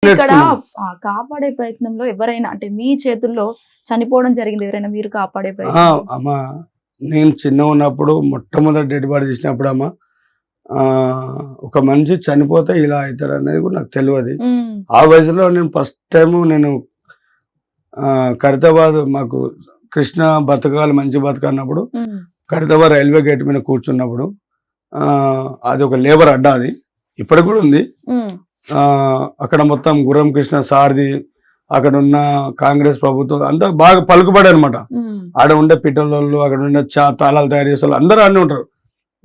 ఇక్కడ కాపాడే ప్రయత్నంలో ఎవరైనా అంటే మీ చేతుల్లో చనిపోవడం జరిగింది, ఎవరైనా మీరు కాపాడే ప్రయత్నం? అమ్మా నేను చిన్న ఉన్నప్పుడు మొట్టమొదటి డెడ్ బాడీ చేసినప్పుడు అమ్మా ఒక మనిషి చనిపోతే ఇలా అవుతాడు అనేది కూడా నాకు తెలియదు. ఆ వయసులో నేను ఫస్ట్ టైం నేను ఖైరతాబాద్ మాకు కృష్ణ బతకాలి మంచి బతకన్నప్పుడు ఖైరతాబాద్ రైల్వే గేట్ మీద కూర్చున్నప్పుడు అది ఒక లేబర్ అడ్డా, అది ఇప్పటికి కూడా ఉంది. అక్కడ మొత్తం గుర్రం కృష్ణ సారథి, అక్కడ ఉన్న కాంగ్రెస్ ప్రభుత్వం అంతా బాగా పలుకుబడి అనమాట. ఆడ ఉండే పిట్టలు, అక్కడ ఉండే తాళాలు తయారు చేసే వాళ్ళు అందరూ అన్నీ ఉంటారు.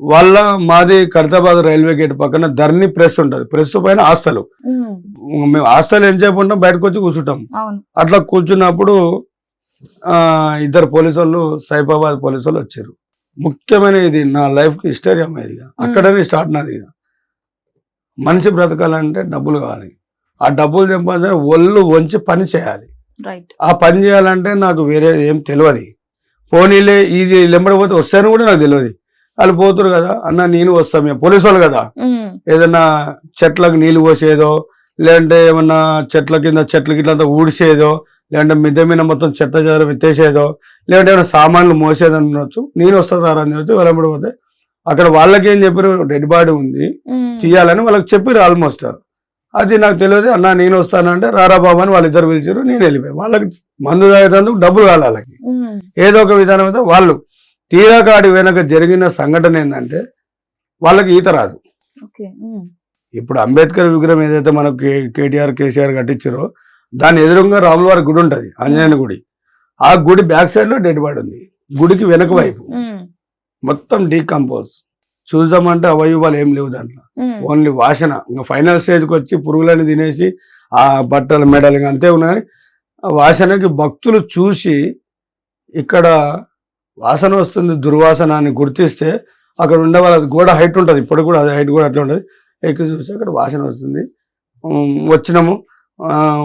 వాళ్ళ మాది ఖైరతాబాద్ రైల్వే గేట్ పక్కన ధర్ని ప్రెస్ ఉంటది, ప్రెస్ పైన హాస్టల్. మేము హాస్టల్ ఏం చేయకుండా బయటకు వచ్చి కూర్చుంటాం. అట్లా కూర్చున్నప్పుడు ఇద్దరు పోలీసు వాళ్ళు, సైఫాబాద్ పోలీసు వాళ్ళు వచ్చారు. ముఖ్యమైన ఇది నా లైఫ్ కి హిస్టరీ అమ్మా. ఇది అక్కడనే స్టార్ట్ నాది. మనిషి బ్రతకాలంటే డబ్బులు కావాలి, ఆ డబ్బులు సంపాదించాలి, ఒళ్ళు వంచి పని చేయాలి. ఆ పని చేయాలంటే నాకు వేరే ఏం తెలియదు. పోనీలే ఇది లెంబడిపోతే వస్తాయని కూడా నాకు తెలియదు. వాళ్ళు పోతురు కదా అన్న, నేను వస్తాం, మేము పోలీసు వాళ్ళు కదా, ఏదన్నా చెట్లకు నీళ్లు పోసేదో, లేదంటే ఏమన్నా చెట్ల కింద చెట్లకి ఇట్లంతా ఊడిసేదో, లేదంటే మిద్దె మీద మొత్తం చెత్త చెదర ఎత్తేసేదో, లేదంటే ఏమైనా సామాన్లు మోసేదో అనొచ్చు. నేను వస్తా సార్ అని చెప్పి వెళ్ళబడిపోతే అక్కడ వాళ్ళకి ఏం చెప్పారు, డెడ్ బాడీ ఉంది తీయాలని వాళ్ళకి చెప్పారు ఆల్మోస్ట్. అది నాకు తెలియదు. అన్న నేను వస్తానంటే రారా బాబు అని వాళ్ళిద్దరు పిలిచారు. నేను వెళ్ళిపోయాను. వాళ్ళకి మందు తాగేందుకు డబ్బులు కావాలి వాళ్ళకి. ఏదో ఒక విధానం అయితే వాళ్ళు తీరాకాడి వెనక జరిగిన సంఘటన ఏంటంటే వాళ్ళకి ఈత రాదు. ఇప్పుడు అంబేద్కర్ విగ్రహం ఏదైతే మనకు కేటీఆర్ కేసీఆర్ కట్టించారో దాని ఎదురుగా రాములవారి గుడి ఉంటది, ఆంజనేయ గుడి. ఆ గుడి బ్యాక్ సైడ్ లో డెడ్ బాడీ ఉంది. గుడికి వెనక వైపు మొత్తం డీకంపోజ్. చూద్దామంటే అవయవాలు ఏం లేవు దాంట్లో, ఓన్లీ వాసన. ఇంకా ఫైనల్ స్టేజ్కి వచ్చి పురుగులని తినేసి ఆ బట్టలు మెడలు ఇంకా అంతే ఉన్నాయి. ఆ వాసనకి భక్తులు చూసి ఇక్కడ వాసన వస్తుంది, దుర్వాసన అని గుర్తిస్తే అక్కడ ఉండే వాళ్ళ గోడ హైట్ ఉంటుంది, ఇప్పుడు కూడా అది హైట్ కూడా అట్లా ఉంటుంది. ఎక్కి చూస్తే అక్కడ వాసన వస్తుంది. వచ్చినాము,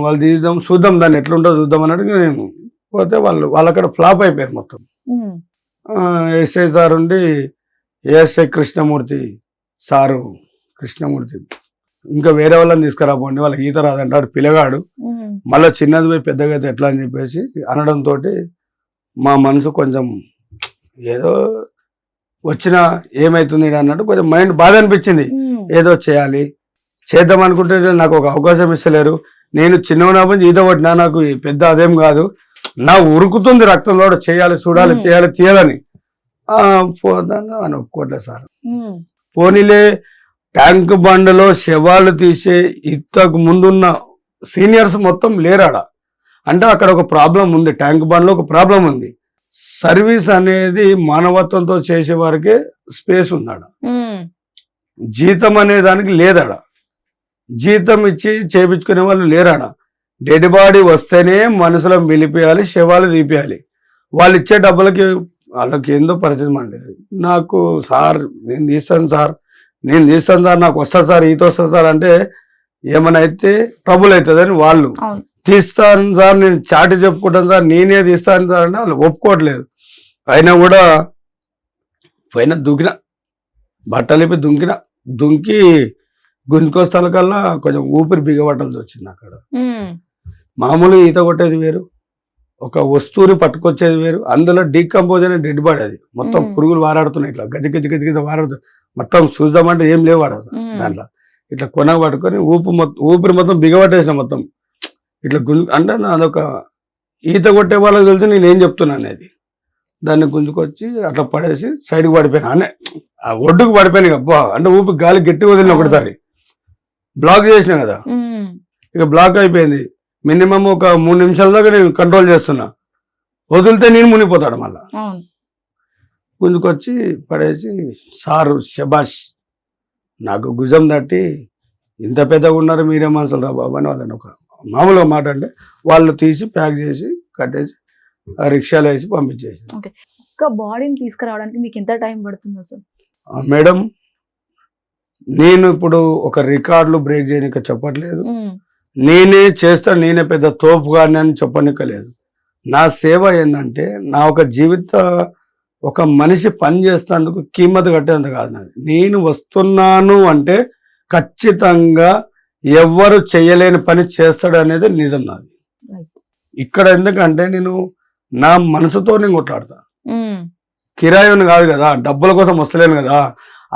వాళ్ళు తీద్దాం చూద్దాం దాన్ని ఎట్లా ఉంటుందో చూద్దాం అన్నట్టుగా నేను పోతే వాళ్ళు అక్కడ ఫ్లాప్ అయిపోయారు మొత్తం. ఎస్ఐ సార్ ఉండి, ఏఎస్ఐ కృష్ణమూర్తి సారు, కృష్ణమూర్తి ఇంకా వేరే వాళ్ళని తీసుకురాపోండి, వాళ్ళకి ఈత రాదంటాడు పిల్లగాడు. మళ్ళీ చిన్నది పోయి పెద్దగా అయితే ఎట్లా అని చెప్పేసి అనడంతో మా మనసు కొంచెం ఏదో వచ్చినా ఏమైతుంది అన్నట్టు కొంచెం మైండ్ బాధ అనిపించింది. ఏదో చేయాలి, చేద్దాం అనుకుంటే నాకు ఒక అవకాశం ఇస్తలేరు. నేను చిన్నప్పుడు ఈత కొట్టినా, నాకు పెద్ద అదేం కాదు, నా ఉరుకుతుంది రక్తంలో, చేయాలి, చూడాలి, చేయాలి, తీయాలని. పోదాన్ని అని ఒప్పుకోవట్లేదు సార్. పోనీలే ట్యాంక్ బండ్లో శవాలు తీసే ఇంతకు ముందున్న సీనియర్స్ మొత్తం లేరాడ. అంటే అక్కడ ఒక ప్రాబ్లం ఉంది, ట్యాంక్ బండ్లో ఒక ప్రాబ్లం ఉంది. సర్వీస్ అనేది మానవత్వంతో చేసే వారికే స్పేస్ ఉందాడ, జీతం అనే దానికి లేదాడ. జీతం ఇచ్చి చేపించుకునే వాళ్ళు లేరాడ. డెడ్ బాడీ వస్తేనే మనుషులను పిలిపియాలి, శవాలు తీపియాలి. వాళ్ళు ఇచ్చే డబ్బులకి వాళ్ళకి ఏందో పరిచయం అని తెలియదు. నాకు సార్ నేను తీస్తాను సార్, నేను తీస్తాను సార్, నాకు వస్తుంది సార్, ఈత వస్తుంది సార్ అంటే ఏమైనా అయితే ట్రబుల్ అవుతుందని వాళ్ళు తీస్తాను సార్, నేను చాటి చెప్పుకుంటాను సార్, నేనే తీస్తాను సార్ అంటే వాళ్ళు ఒప్పుకోవట్లేదు. అయినా కూడా పైన దుంకిన, బట్టలు ఇప్పి దుంకి గుంజుకొస్తాల కల్లా కొంచెం ఊపిరి బిగబట్టాల్సి వచ్చింది. అక్కడ మామూలు ఈత కొట్టేది వేరు, ఒక వస్తువుని పట్టుకొచ్చేది వేరు. అందులో డీకంపోజ్ అనే డెడ్ బాడీ, అది మొత్తం పురుగులు వారాడుతున్నాయి, ఇట్లా గజ గజ గజ గజ వారాడుతున్నాయి. మొత్తం చూద్దామంటే ఏం లేవు వాడదు దాంట్లో. ఇట్లా కొన పట్టుకొని ఊపిరి మొత్తం బిగబట్టేసిన మొత్తం ఇట్లా అంటే అదొక ఈత కొట్టే వాళ్ళకి తెలిసి నేనేం చెప్తున్నా అనేది. దాన్ని గుంజుకొచ్చి అట్లా పడేసి సైడ్కి పడిపోయాను. అనే ఆ ఒడ్డుకు పడిపోయాను. అబ్బా అంటే ఊపి గాలి గట్టి వదిలిన ఒకటిసారి బ్లాక్ చేసిన కదా, ఇక బ్లాక్ అయిపోయింది. మినిమం ఒక 3 నిమిషాల దాకా నేను కంట్రోల్ చేస్తున్నా, వదిలితే నేను మునిగిపోతాడు. మళ్ళా గుంజుకొచ్చి పడేసి సారు శబాష్, నాకు గుజం తట్టి ఇంత పెద్దగా ఉన్నారు మీరే మనుషులు రా బాబు అని వాళ్ళని ఒక మామూలుగా మాట అంటే వాళ్ళు తీసి ప్యాక్ చేసి కట్టేసి రిక్షాలో వేసి పంపించేసి. బాడీని తీసుకురావడానికి మీకు ఎంత టైం పడుతుంది అసలు? మేడం నేను ఇప్పుడు ఒక రికార్డులు బ్రేక్ చేయనిక చెప్పట్లేదు, నేనే చేస్తా, నేనే పెద్ద తోపుగాని అని చెప్పనికలేదు. నా సేవ ఏంటంటే నా ఒక జీవిత ఒక మనిషి పని చేస్తేందుకు కీమత కట్టేంత కాదు నాది. నేను వస్తున్నాను అంటే ఖచ్చితంగా ఎవ్వరు చేయలేని పని చేస్తాడు అనేది నిజం నాది. Right. ఇక్కడ ఎందుకంటే నేను నా మనసుతో నేను కొట్లాడతా. ఉమ్, కిరాయిని కాదు కదా, డబ్బుల కోసం వస్తలేను కదా.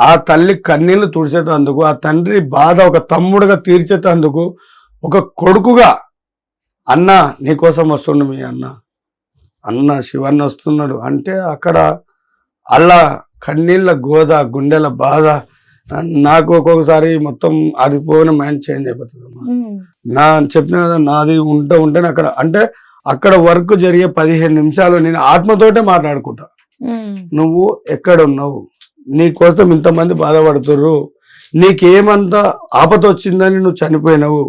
ఆ తల్లి కన్నీళ్లు తుడిచేటందుకు, ఆ తండ్రి బాధ ఒక తమ్ముడుగా తీర్చేటందుకు, ఒక కొడుకుగా అన్న నీకోసం వస్తుండు మీ అన్న శివన్న వస్తున్నాడు అంటే అక్కడ అలా కన్నీళ్ళ గోద, గుండెల బాధ, నాకు ఒక్కొక్కసారి మొత్తం ఆడిపోయిన మైండ్ చేంజ్ అయిపోతుంది. ఉమ్, నా చెప్పిన కదా, నాది ఉంటేనే అక్కడ అంటే అక్కడ వర్క్ జరిగే 15 నిమిషాలు నేను ఆత్మతోటే మాట్లాడుకుంటా. ఉమ్, నువ్వు ఎక్కడున్నావు, నీ కోసం ఇంతమంది బాధపడుతుర్రు, నీకేమంత ఆపద వచ్చిందని నువ్వు చనిపోయినావు,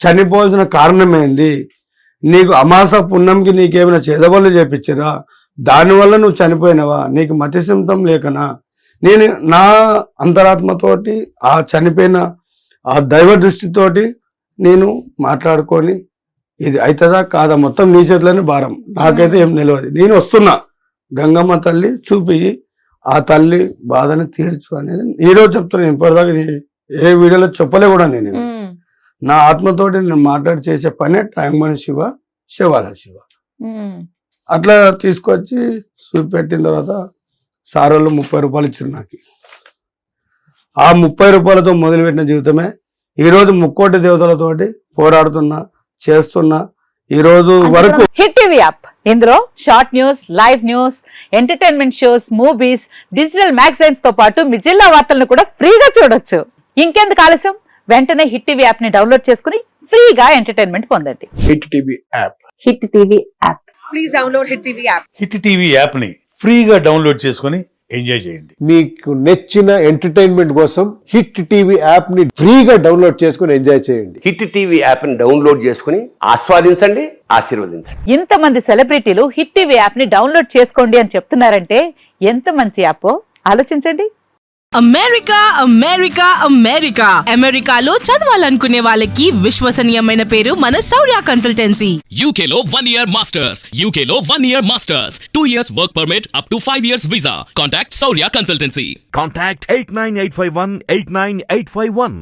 చనిపోవాల్సిన కారణం ఏంది, నీకు అమాస పుణ్యంకి నీకేమైనా చేదబళ్ళు చేపించరా, దానివల్ల నువ్వు చనిపోయినావా, నీకు మతి సిమ్తం లేకనా. నేను నా అంతరాత్మతోటి ఆ చనిపోయిన ఆ దైవ దృష్టితోటి నేను మాట్లాడుకొని ఇది అవుతుందా కాదా మొత్తం నీ చేతిలోనే భారం, నాకైతే ఏం తెలియదు. నేను వస్తున్నా, గంగమ్మ తల్లి చూపి ఆ తల్లి బాధని తీర్చు అనేది ఈరోజు చెప్తున్నాను. ఇప్పటిదాకా ఏ వీడియోలో చెప్పలే కూడా నేను. ఉమ్, నా ఆత్మతోటి నేను మాట్లాడి చేసే పనే ట్యాంక్మన్ శివ, శివాల శివ. ఉమ్, అట్లా తీసుకొచ్చి చూపెట్టిన తర్వాత సార్ వాళ్ళు 30 రూపాయలు ఇచ్చారు నాకు. ఆ 30 రూపాయలతో మొదలుపెట్టిన జీవితమే ఈరోజు ముక్కోటి దేవతలతోటి పోరాడుతున్నా, చేస్తున్నా. ఈ రోజు వరకు హిట్ టీవీ యాప్, ఇందులో short news, live news, entertainment shows, movies, digital magazines తో పాటు మీ జిల్లా వార్తలను కూడా ఫ్రీగా చూడొచ్చు. ఇంకెందుకు ఆలస్యం, వెంటనే హిట్ టీవీ యాప్ ని డౌన్లోడ్ చేసుకుని ఫ్రీగా ఎంటర్టైన్మెంట్ పొందండి. Hit TV app. Hit TV app. Please download Hit TV app. Hit TV యాప్ని ఫ్రీగా డౌన్లోడ్ చేసుకొని ఎంజాయ్ చేయండి. మీకు నచ్చిన ఎంటర్టైన్మెంట్ కోసం హిట్ టీవీ యాప్ ని ఫ్రీగా డౌన్లోడ్ చేసుకుని ఎంజాయ్ చేయండి. హిట్ టీవీ యాప్ని డౌన్లోడ్ చేసుకుని ఆస్వాదించండి, ఆశీర్వదించండి. ఇంతమంది సెలబ్రిటీలు హిట్ టీవీ యాప్ ని డౌన్లోడ్ చేసుకోండి అని చెప్తున్నారంటే ఎంత మంచి యాప్ ఆలోచించండి. అమెరికా అమెరికా అమెరికా అమెరికాలో చదవాలనుకునే వాళ్ళకి విశ్వసనీయమైన పేరు మన శౌర్య consultancy. UK Law 1 Year Masters. UK Law 1 Year Masters. 2 years work permit up to 5 years visa. Contact Saurya Consultancy. Contact 89851 89851.